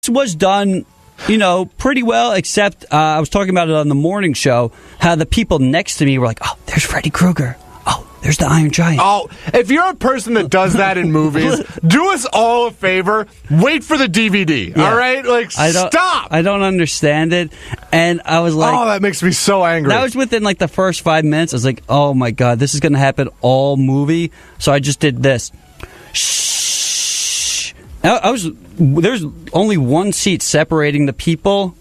was done, pretty well, except I was talking about it on the morning show, how the people next to me were like, oh, there's Freddy Krueger. Oh, there's the Iron Giant. Oh, if you're a person that does that in movies, do us all a favor. Wait for the DVD, all right? Stop! I don't understand it. And I was like... Oh, that makes me so angry. That was within, the first 5 minutes. I was like, oh, my God, this is going to happen all movie. So I just did this. Shh. There's only one seat separating the people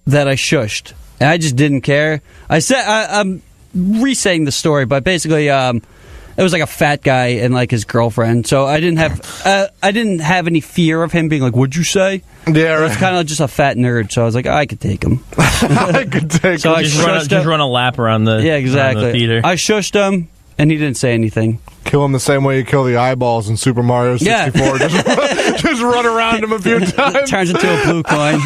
that I shushed. And I just didn't care. I'm re-saying the story, but basically it was like a fat guy and his girlfriend, so I didn't have any fear of him being like, what'd you say? Yeah, right. It was kind of just a fat nerd, so I was like, I could take him. I could take so him. Just run a lap around the exactly. around the theater. I shushed him and he didn't say anything. Kill him the same way you kill the eyeballs in Super Mario 64. Yeah. just run around him a few times. Turns into a blue coin.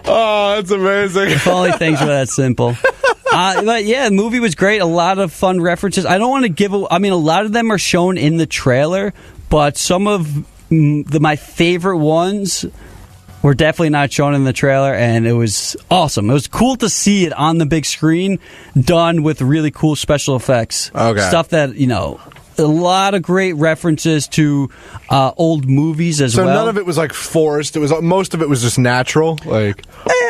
Oh, that's amazing. If only things were that simple. But yeah, the movie was great. A lot of fun references. I don't want to give... a lot of them are shown in the trailer, but some of my favorite ones were definitely not shown in the trailer, and it was awesome. It was cool to see it on the big screen, done with really cool special effects. Okay. Stuff that, a lot of great references to old movies as well. So none of it was forced. Most of it was just natural.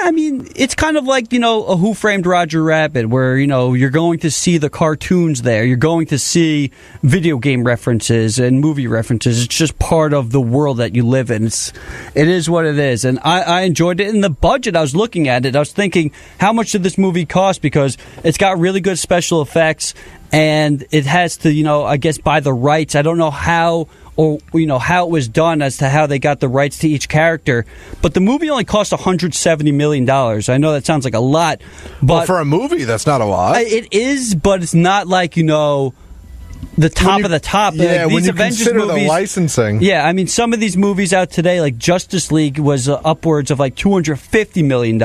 It's kind of like, a Who Framed Roger Rabbit, where, you're going to see the cartoons there. You're going to see video game references and movie references. It's just part of the world that you live in. It is what it is. And I enjoyed it. In the budget, I was looking at it. I was thinking, how much did this movie cost? Because it's got really good special effects, and it has to, I guess, buy the rights. I don't know how how it was done as to how they got the rights to each character. But the movie only cost $170 million. I know that sounds like a lot. But for a movie, that's not a lot. It is, but it's not like, the top of the top. Yeah, these when you Avengers consider movies, the licensing. Yeah, some of these movies out today, like Justice League, was upwards of $250 million.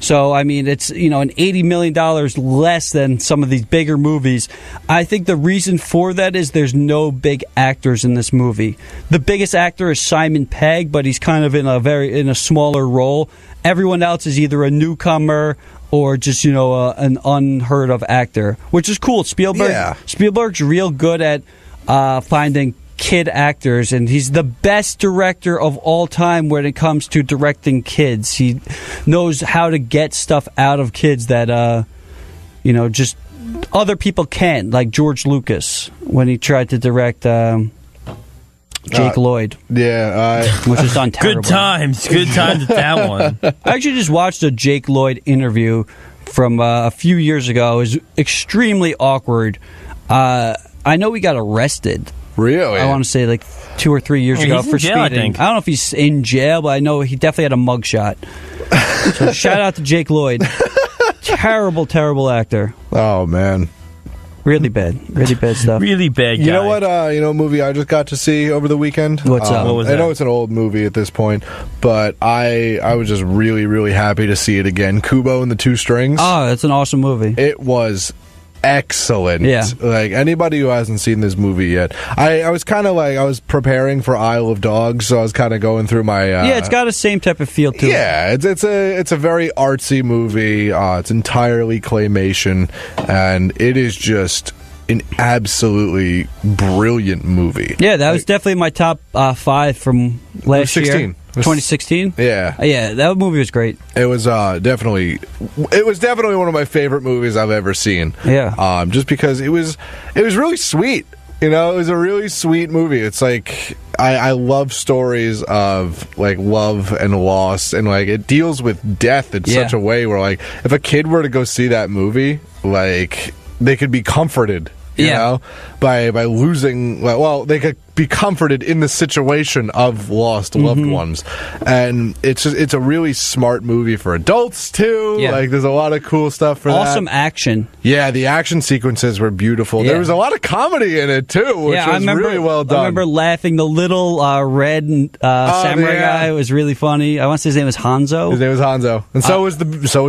So, it's, an $80 million less than some of these bigger movies. I think the reason for that is there's no big actors in this movie. The biggest actor is Simon Pegg, but he's kind of in a smaller role. Everyone else is either a newcomer or just, an unheard of actor, which is cool. Spielberg's real good at finding kid actors, and he's the best director of all time when it comes to directing kids. He knows how to get stuff out of kids that, just other people can't, like George Lucas when he tried to direct... Jake Lloyd. Yeah. Which is done terrible. Good times at that one. I actually just watched a Jake Lloyd interview from a few years ago. It was extremely awkward. I know he got arrested. Really? I want to say 2 or 3 years ago for jail, speeding. I don't know if he's in jail, but I know he definitely had a mugshot. So shout out to Jake Lloyd. Terrible, terrible actor. Oh, man. Really bad stuff. Really bad guy. You know what? Movie I just got to see over the weekend. What's up? What was that? I know it's an old movie at this point, but I was just really, really happy to see it again. Kubo and the Two Strings. Oh, that's an awesome movie. It was excellent. Yeah. Anybody who hasn't seen this movie yet, I was kind of I was preparing for Isle of Dogs, so I was kind of going through my. It's got the same type of feel to it. Yeah, it's a very artsy movie. It's entirely claymation, and it is just an absolutely brilliant movie. Yeah, that was definitely my top 5 from last year. 2016? Yeah. Yeah, that movie was great. It was definitely one of my favorite movies I've ever seen. Yeah. Just because it was really sweet. It was a really sweet movie. It's I love stories of love and loss, and it deals with death in such a way where if a kid were to go see that movie, they could be comforted. You know, by losing. Well, they could be comforted in the situation of lost loved ones, and it's a really smart movie for adults too. Yeah. There's a lot of cool stuff for that. Awesome action. Yeah, the action sequences were beautiful. Yeah. There was a lot of comedy in it too, which was really well done. I remember laughing. The little red samurai guy was really funny. I want to say his name was Hanzo. His name was Hanzo, and so was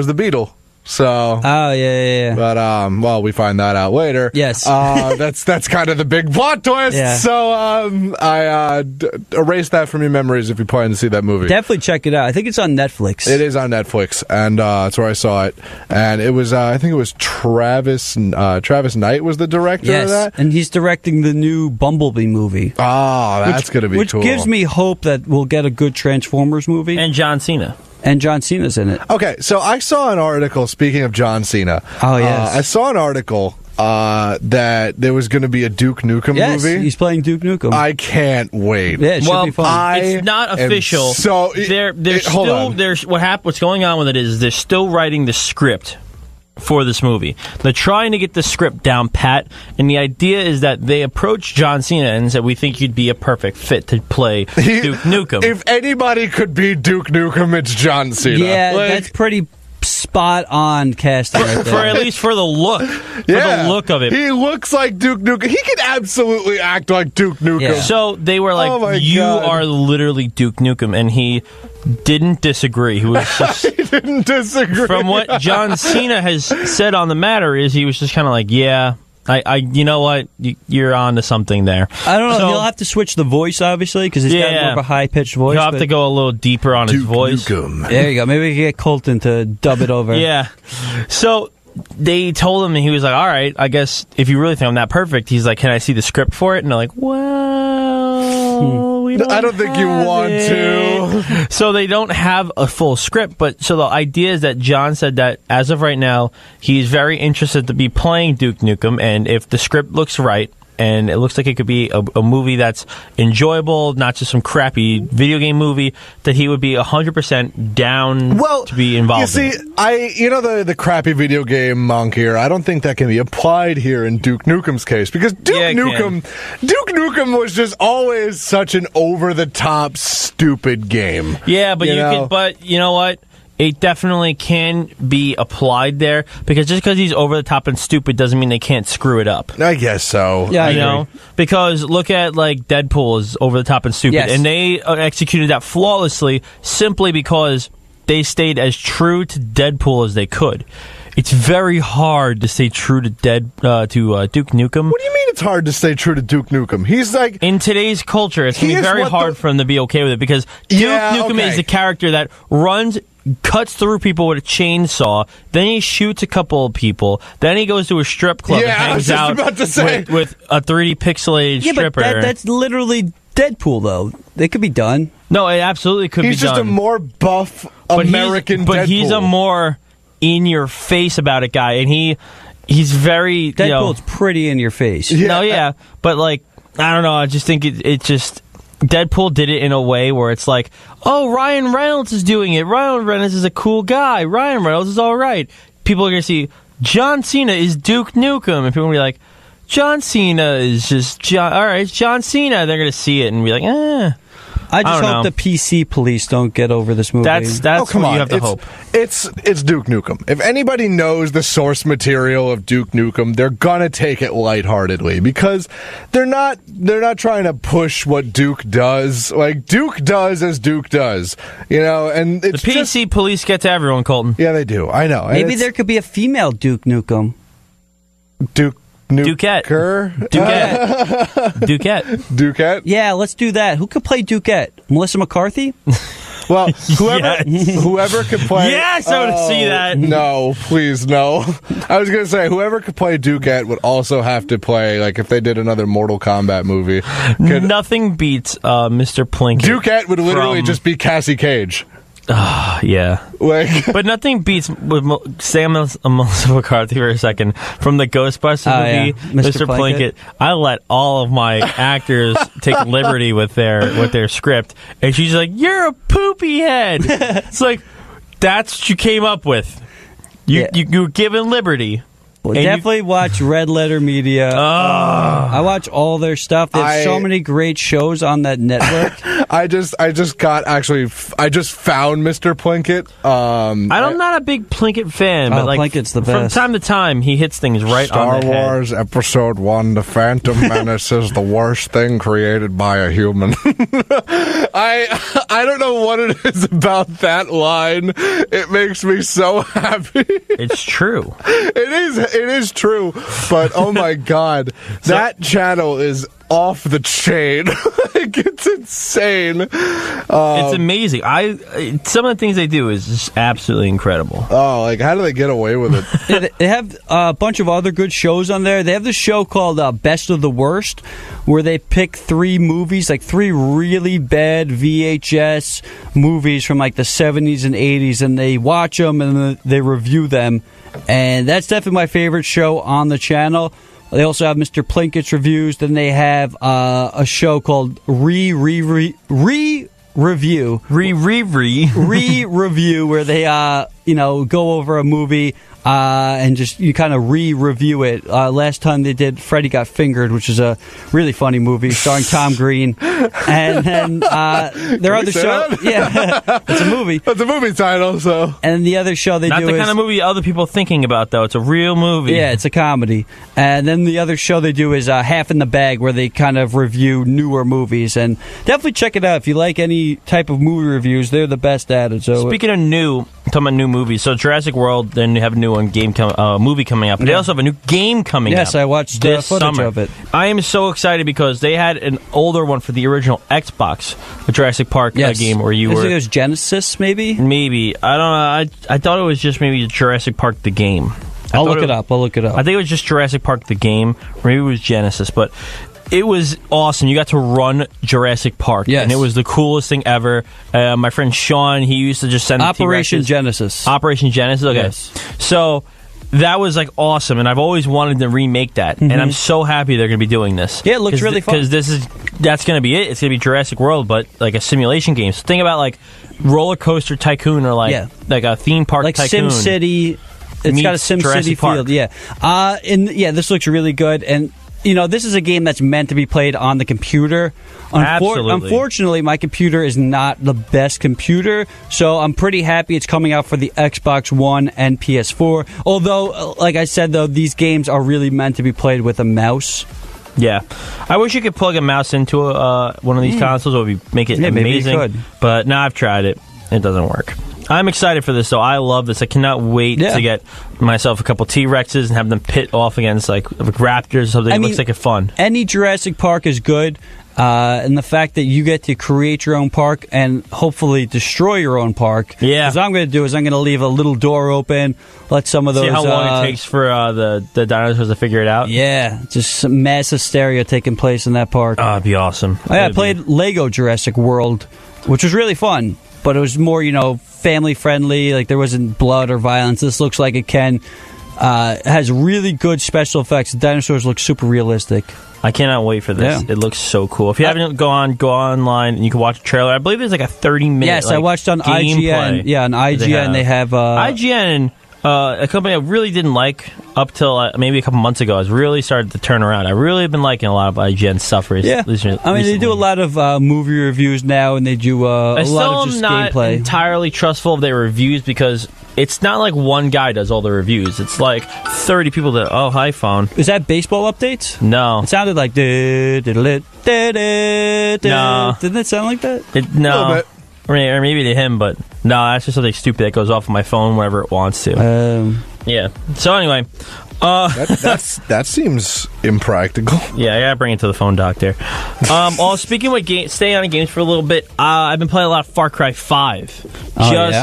the beetle. So, Oh yeah. but well, we find that out later. Yes. That's kind of the big plot twist. Yeah. So, I erase that from your memories if you plan to see that movie. Definitely check it out. I think it's on Netflix. It is on Netflix, and that's where I saw it. And it was, I think it was Travis Knight was the director of that. And he's directing the new Bumblebee movie. Oh, that's going to be cool. Which gives me hope that we'll get a good Transformers movie. And John Cena. And John Cena's in it. Okay, so I saw an article, speaking of John Cena. Oh, yes. I saw an article that there was going to be a Duke Nukem movie. He's playing Duke Nukem. I can't wait. Yeah, it should be fun. It's not official. So what's going on with it is they're still writing the script for this movie. They're trying to get the script down pat, and the idea is that they approached John Cena and said, we think you'd be a perfect fit to play Duke Nukem. If anybody could be Duke Nukem, it's John Cena. Yeah, that's pretty spot on casting right there. At least for the look. For the look of it. He looks like Duke Nukem. He can absolutely act like Duke Nukem. Yeah. So they were like, you are literally Duke Nukem, and he didn't disagree. He was just, he didn't disagree. From what John Cena has said on the matter is he was just kind of like, yeah, I you know what? You're on to something there. I don't know. So, he'll have to switch the voice, obviously, because he's got more of a high-pitched voice. He'll have to go a little deeper on his voice. Nukem. There you go. Maybe we can get Colton to dub it over. Yeah. So they told him, and he was like, all right, I guess if you really think I'm that perfect, he's like, can I see the script for it? And they're like, well, I don't think you want to. So they don't have a full script, but so the idea is that John said that as of right now, he's very interested to be playing Duke Nukem, and if the script looks right, and it looks like it could be a movie that's enjoyable, not just some crappy video game movie, that he would be 100% down to be involved in. You see, the crappy video game monk here, I don't think that can be applied here in Duke Nukem's case, because Duke Nukem was just always such an over-the-top, stupid game. Yeah, but you know what? It definitely can be applied there, because just because he's over the top and stupid doesn't mean they can't screw it up. I guess so. Yeah, you know, because look at like Deadpool is over the top and stupid, and they executed that flawlessly simply because they stayed as true to Deadpool as they could. It's very hard to stay true to Duke Nukem. What do you mean it's hard to stay true to Duke Nukem? He's like... In today's culture, it's going to be very hard for him to be okay with it, because Duke Nukem is the character that cuts through people with a chainsaw, then he shoots a couple of people, then he goes to a strip club and hangs out with a 3D pixelated stripper. But that's literally Deadpool, though. They could be done. No, it absolutely could be done. He's just a more buff American Deadpool. But he's a more in-your-face about it guy, and he's very... Deadpool's pretty in your face. But like, I don't know, I just think it just... Deadpool did it in a way where it's like, oh, Ryan Reynolds is doing it. Ryan Reynolds is a cool guy. Ryan Reynolds is all right. People are going to see John Cena is Duke Nukem, and people are going to be like, John Cena is just John. All right, it's John Cena. They're going to see it and be like, I just hope the PC police don't get over this movie. That's what you have to hope. It's Duke Nukem. If anybody knows the source material of Duke Nukem, they're gonna take it lightheartedly, because they're not trying to push what Duke does. Like, Duke does as Duke does, and it's the PC police get to everyone, Colton. Yeah, they do. I know. Maybe there could be a female Duke Nukem. Dukette. Yeah, let's do that. Who could play Dukette? Melissa McCarthy? Well, whoever could play... Yes, I want to see that. No, please, no. I was going to say, whoever could play Dukette would also have to play, like, if they did another Mortal Kombat movie. Nothing beats Mr. Plinkett. Dukette would literally just be Cassie Cage. Yeah. But nothing beats Melissa McCarthy for a second from the Ghostbusters movie, Mr. Plinkett. I let all of my actors take liberty with their script, and she's like, "You're a poopy head." It's like, that's what you came up with. You were given liberty. Well, definitely watch Red Letter Media. I watch all their stuff. They have so many great shows on that network. I just found Mr. Plinkett. I'm not a big Plinkett fan, but like Plinkett's the best. From time to time, he hits things right on the head. Star Wars Episode 1, The Phantom Menace is the worst thing created by a human. I don't know what it is about that line. It makes me so happy. It's true. It is true. But oh my God, that channel is off the chain. Like, it's insane. It's amazing. Some of the things they do is just absolutely incredible. Oh, like, how do they get away with it? They have a bunch of other good shows on there. They have this show called Best of the Worst, where they pick 3 movies, like 3 really bad VHS movies from like the 70s and 80s, and they watch them and they review them. And that's definitely my favorite show on the channel. They also have Mr. Plinkett's reviews. Then they have a show called Re-Review, where they go over a movie and just you kind of re-review it. Last time they did Freddy Got Fingered, which is a really funny movie starring Tom Green. And then their other show, it's a movie. It's a movie title, so. And the other show they Not do the kind of movie other people are thinking about, though. It's a real movie. Yeah, it's a comedy. And then the other show they do is Half in the Bag, where they kind of review newer movies. And definitely check it out if you like any type of movie reviews. They're the best at it. So speaking of talking about new movies, so Jurassic World, then you have a new movie coming out, but they also have a new game coming out. Yes, I watched this footage summer. of it. I am so excited because they had an older one for the original Xbox, the Jurassic Park game where you I were. think it was Genesis, maybe? Maybe. I don't know. I thought it was just maybe Jurassic Park the game. I'll look it up. I think it was just Jurassic Park the game, or maybe it was Genesis, but it was awesome. You got to run Jurassic Park, and it was the coolest thing ever. My friend Sean, he used to just send Operation T-Rexes. Genesis. Operation Genesis? Okay. Yes. So that was like awesome, and I've always wanted to remake that, and I'm so happy they're going to be doing this. Yeah, it looks really fun. Because that's going to be it. It's going to be Jurassic World, but like a simulation game. So think about like Roller Coaster Tycoon or like a theme park like tycoon. Sim City. It's got a Sim City feel. Yeah. This looks really good, and this is a game that's meant to be played on the computer. Absolutely. Unfortunately, my computer is not the best computer, so I'm pretty happy it's coming out for the Xbox One and PS4. Although, like I said, though, these games are really meant to be played with a mouse. Yeah. I wish you could plug a mouse into one of these consoles. It would make it amazing. Maybe you could. But now I've tried it. It doesn't work. I'm excited for this, though. I love this. I cannot wait to get myself a couple T-Rexes and have them pit off against like raptors or something. It looks like a fun. Any Jurassic Park is good. And the fact that you get to create your own park and hopefully destroy your own park. Yeah. What I'm going to do is I'm going to leave a little door open, let some of those... See how long it takes for the dinosaurs to figure it out? Yeah. Just some mass hysteria taking place in that park. Oh, it'd be awesome. I played Lego Jurassic World, which was really fun. But it was more, family-friendly. Like, there wasn't blood or violence. This looks like it can. It has really good special effects. The dinosaurs look super realistic. I cannot wait for this. Yeah. It looks so cool. If you haven't, go online and you can watch a trailer. I believe there's like a 30-minute Yes, I watched on IGN. Yeah, on IGN they have... IGN, a company I really didn't like up till maybe a couple months ago, has really started to turn around. I've really been liking a lot of IGN stuff recently. They do a lot of movie reviews now, and they do a lot of just gameplay. I still am not entirely trustful of their reviews because it's not like one guy does all the reviews. It's like 30 people that, hi, phone. Is that baseball updates? No. It sounded like... No. Didn't it sound like that? No. A little bit. Or maybe to him, but no, that's just something stupid that goes off on my phone whenever it wants to. Yeah. So anyway, that seems impractical. Yeah, I gotta bring it to the phone doctor. Speaking with staying on games for a little bit, I've been playing a lot of Far Cry 5.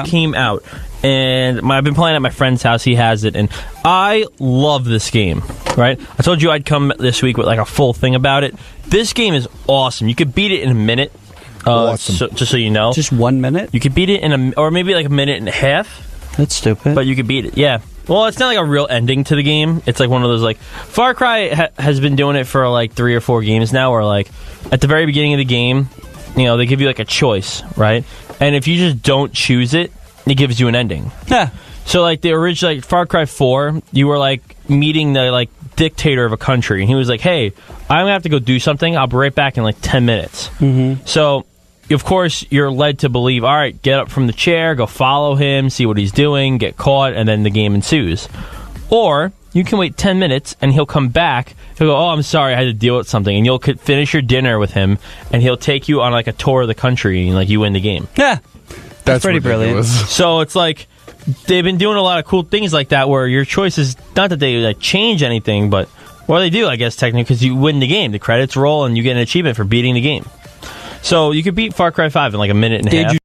Came out, and I've been playing at my friend's house. He has it, and I love this game. Right? I told you I'd come this week with like a full thing about it. This game is awesome. You could beat it in a minute. Awesome. Just so you know. Just 1 minute? You could beat it or maybe like a minute and a half. That's stupid. But you could beat it, yeah. Well, it's not like a real ending to the game. It's like one of those, like... Far Cry has been doing it for like 3 or 4 games now, where like, at the very beginning of the game, they give you like a choice, right? And if you just don't choose it, it gives you an ending. Yeah. So, like, the original, like, Far Cry 4, you were, like, meeting the, like, dictator of a country. And he was like, hey, I'm going to have to go do something. I'll be right back in, like, 10 minutes. Mm-hmm. So, of course, you're led to believe, all right, get up from the chair, go follow him, see what he's doing, get caught, and then the game ensues. Or you can wait 10 minutes, and he'll come back. He'll go, oh, I'm sorry, I had to deal with something. And you'll finish your dinner with him, and he'll take you on, like, a tour of the country, and, like, you win the game. Yeah. That's pretty brilliant. So it's like, they've been doing a lot of cool things like that where your choice is not that they like change anything, but well, they do, I guess, technically, because you win the game. The credits roll and you get an achievement for beating the game. So you could beat Far Cry 5 in like a minute and a half.